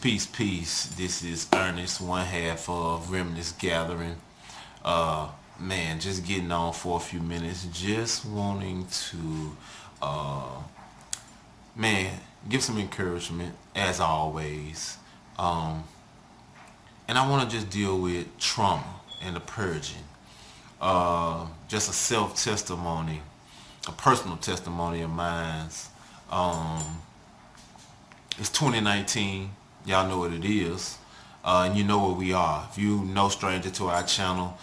peace. This is Ernest, one half of Reminisce Gathering. Man, just getting on for a few minutes. Just wanting to, man, give some encouragement as always. Um, and I want to just deal with trauma and the purging. Just a self testimony, a personal testimony of mine. Um, it's 2019. Y'all know what it is. And you know where we are. If you no stranger to our channel,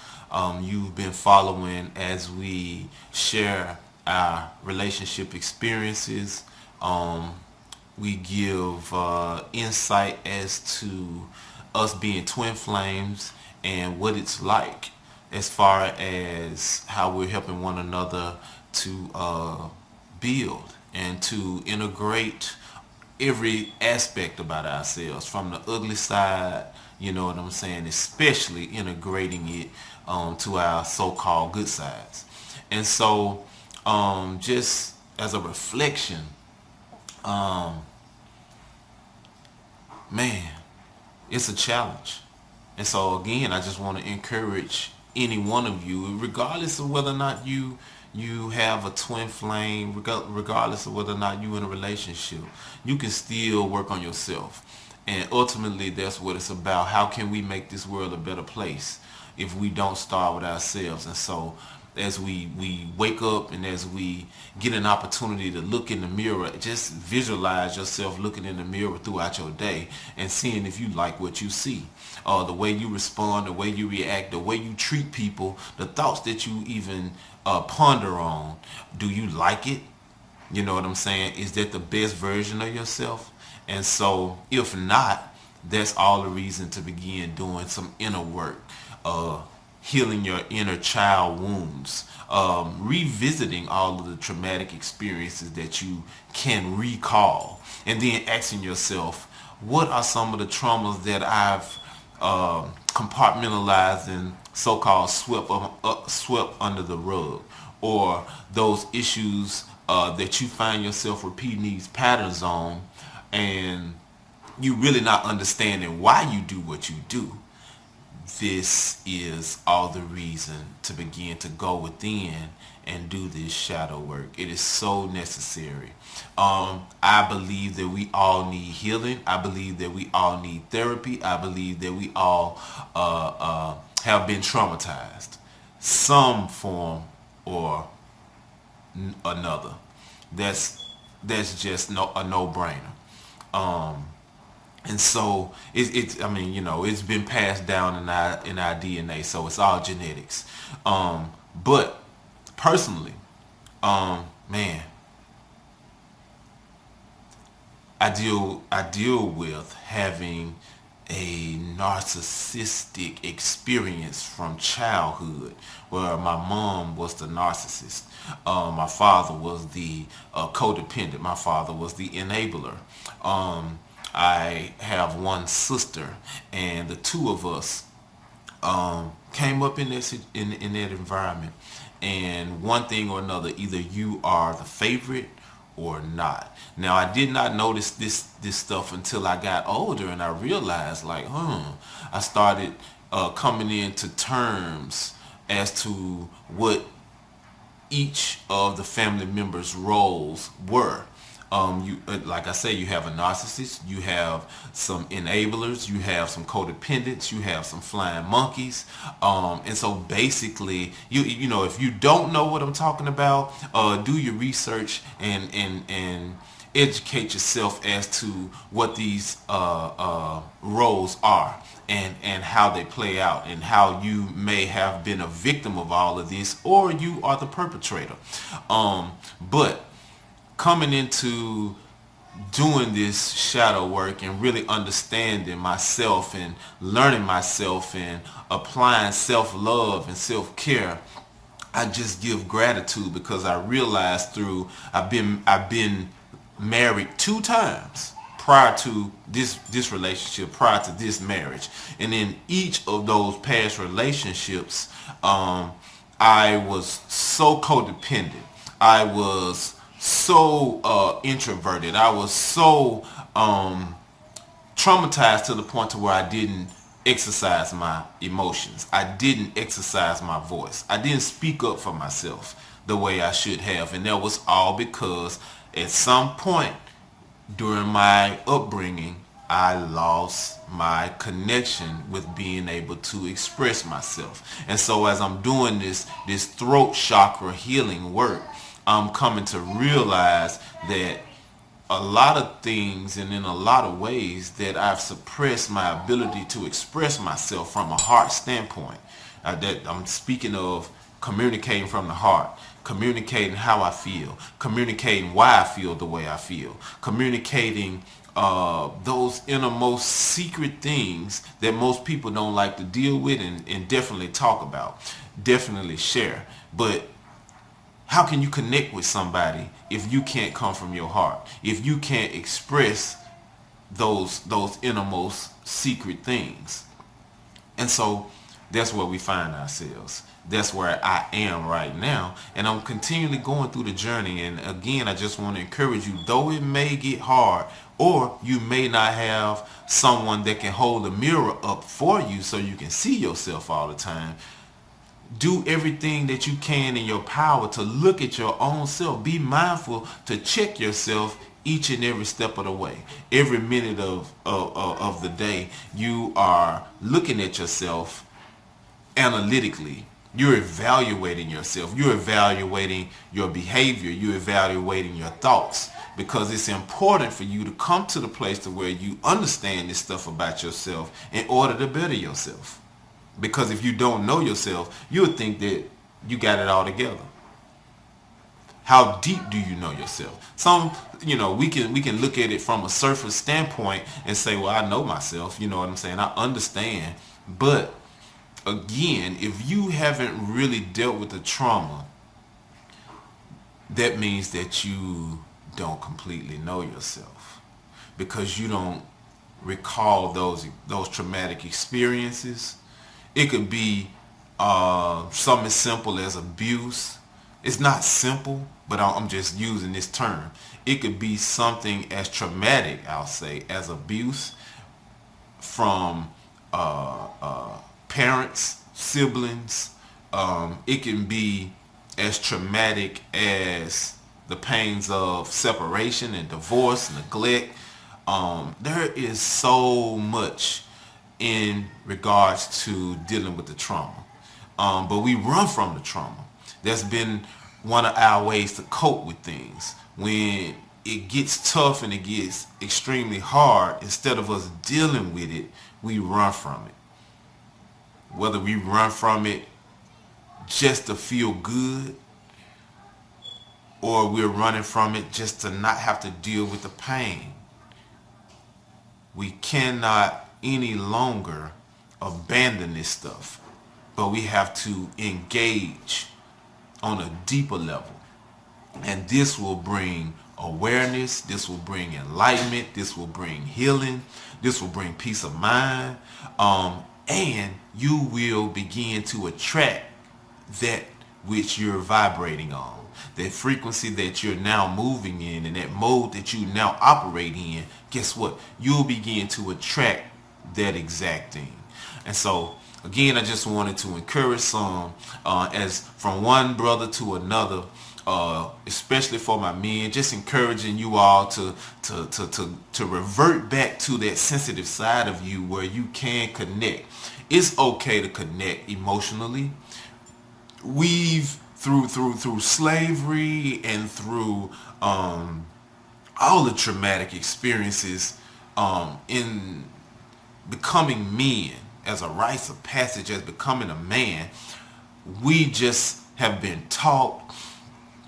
you've been following as we share our relationship experiences. Um, we give insight as to us being twin flames and what it's like as far as how we're helping one another to build and to integrate every aspect about ourselves, from the ugly side, you know what I'm saying, especially integrating it to our so-called good sides. And so just as a reflection, um, man, it's a challenge. And so again, I just want to encourage any one of you, regardless of whether or not you have a twin flame, regardless of whether or not you in a relationship, you can still work on yourself. And ultimately, that's what it's about. How can we make this world a better place if we don't start with ourselves? And so as we wake up and as we get an opportunity to look in the mirror, just visualize yourself looking in the mirror throughout your day and seeing if you like what you see. The way you respond, the way you react, the way you treat people, the thoughts that you even ponder on. Do you like it? You know what I'm saying? Is that the best version of yourself? And so if not, that's all the reason to begin doing some inner work. Healing your inner child wounds, revisiting all of the traumatic experiences that you can recall, and then asking yourself, what are some of the traumas that I've compartmentalized and so-called swept under the rug, or those issues that you find yourself repeating these patterns on, and you really not understanding why you do what you do. This is all the reason to begin to go within and do this shadow work. It is so necessary. I believe that we all need healing. I believe that we all need therapy. I believe that we all have been traumatized, some form or another. That's just a no-brainer. And so it's I mean, you know, it's been passed down in our DNA, so it's all genetics. But personally, man, I deal with having a narcissistic experience from childhood, where my mom was the narcissist, my father was the codependent, my father was the enabler. I have one sister, and the two of us came up in in that environment. And one thing or another, either you are the favorite or not. Now, I did not notice this stuff until I got older, and I realized, like, I started coming into terms as to what each of the family members' roles were. You like I say, you have a narcissist, you have some enablers, you have some codependents, you have some flying monkeys, and so basically, you know, if you don't know what I'm talking about, do your research and educate yourself as to what these roles are and how they play out, and how you may have been a victim of all of this, or you are the perpetrator. But coming into doing this shadow work and really understanding myself and learning myself and applying self-love and self-care, I just give gratitude, because I realized I've been married 2 times prior to this relationship, prior to this marriage, and in each of those past relationships, I was so codependent. I was so introverted. I was so traumatized traumatized to the point to where I didn't exercise my emotions. I didn't exercise my voice. I didn't speak up for myself the way I should have. And that was all because at some point during my upbringing, I lost my connection with being able to express myself. And so as I'm doing this throat chakra healing work, I'm coming to realize that a lot of things and in a lot of ways that I've suppressed my ability to express myself from a heart standpoint. That I'm speaking of communicating from the heart, communicating how I feel, communicating why I feel the way I feel, communicating those innermost secret things that most people don't like to deal with and definitely talk about, definitely share. But how can you connect with somebody if you can't come from your heart? If you can't express those innermost secret things? And so that's where we find ourselves. That's where I am right now. And I'm continually going through the journey. And again, I just want to encourage you, though it may get hard, or you may not have someone that can hold a mirror up for you so you can see yourself all the time. Do everything that you can in your power to look at your own self. Be mindful to check yourself each and every step of the way. Every minute of the day, you are looking at yourself analytically. You're evaluating yourself. You're evaluating your behavior. You're evaluating your thoughts, because it's important for you to come to the place to where you understand this stuff about yourself in order to better yourself. Because if you don't know yourself, you'll think that you got it all together. How deep do you know yourself? We can look at it from a surface standpoint and say, well, I know myself. You know what I'm saying? I understand. But again, if you haven't really dealt with the trauma, that means that you don't completely know yourself, because you don't recall those traumatic experiences. It could be something as simple as abuse. It's not simple, but I'm just using this term. It could be something as traumatic, I'll say, as abuse from parents, siblings. It can be as traumatic as the pains of separation and divorce, neglect. There is so much in regards to dealing with the trauma. But we run from the trauma. That's been one of our ways to cope with things. When it gets tough and it gets extremely hard, instead of us dealing with it, we run from it. Whether we run from it just to feel good, or we're running from it just to not have to deal with the pain. We cannot any longer abandon this stuff, but we have to engage on a deeper level. And this will bring awareness, this will bring enlightenment, this will bring healing, this will bring peace of mind, and you will begin to attract that which you're vibrating on, that frequency that you're now moving in, and that mode that you now operate in. Guess what? You'll begin to attract that exact thing. And so again, I just wanted to encourage some, as from one brother to another, especially for my men, just encouraging you all to revert back to that sensitive side of you where you can connect. It's okay to connect emotionally. We've through slavery and through all the traumatic experiences in becoming men, as a rites of passage, as becoming a man, we just have been taught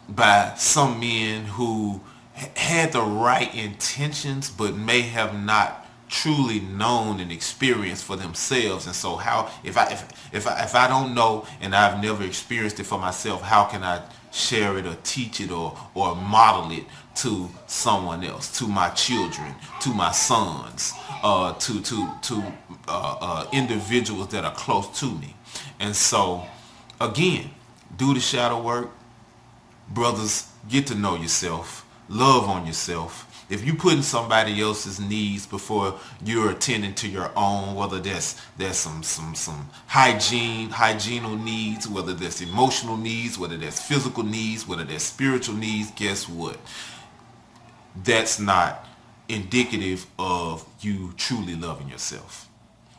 by some men who had the right intentions but may have not truly known and experienced for themselves. And so how, if I don't know and I've never experienced it for myself, how can I share it or teach it or model it to someone else, to my children, to my sons, to individuals that are close to me? And so again, do the shadow work. Brothers, get to know yourself. love on yourself. If you putting somebody else's needs before you're attending to your own, whether there's some hygienal needs, whether there's emotional needs, whether there's physical needs, whether there's spiritual needs, guess what? That's not indicative of you truly loving yourself.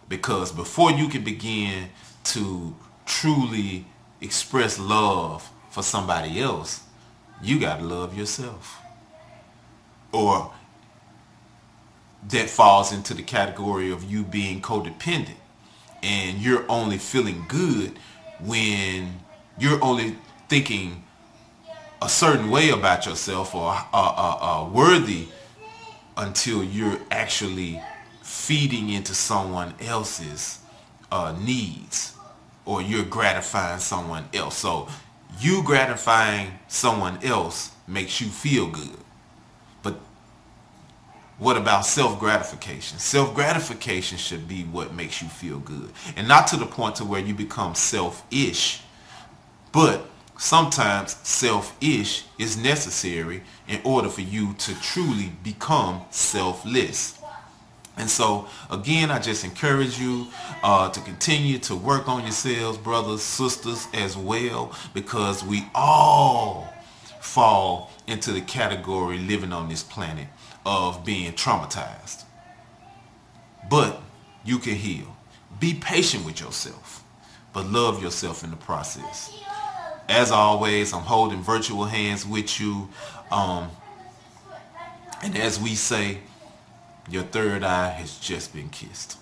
Because before you can begin to truly express love for somebody else, you got to love yourself. Or that falls into the category of you being codependent, and you're only feeling good when you're only thinking a certain way about yourself or worthy until you're actually feeding into someone else's needs, or you're gratifying someone else. So you gratifying someone else makes you feel good. But what about self-gratification? Self-gratification should be what makes you feel good. And not to the point to where you become selfish. But sometimes selfish is necessary in order for you to truly become selfless. And so, again, I just encourage you to continue to work on yourselves, brothers, sisters, as well, because we all fall into the category living on this planet of being traumatized. But you can heal. Be patient with yourself, but love yourself in the process. As always, I'm holding virtual hands with you. And as we say, your third eye has just been kissed.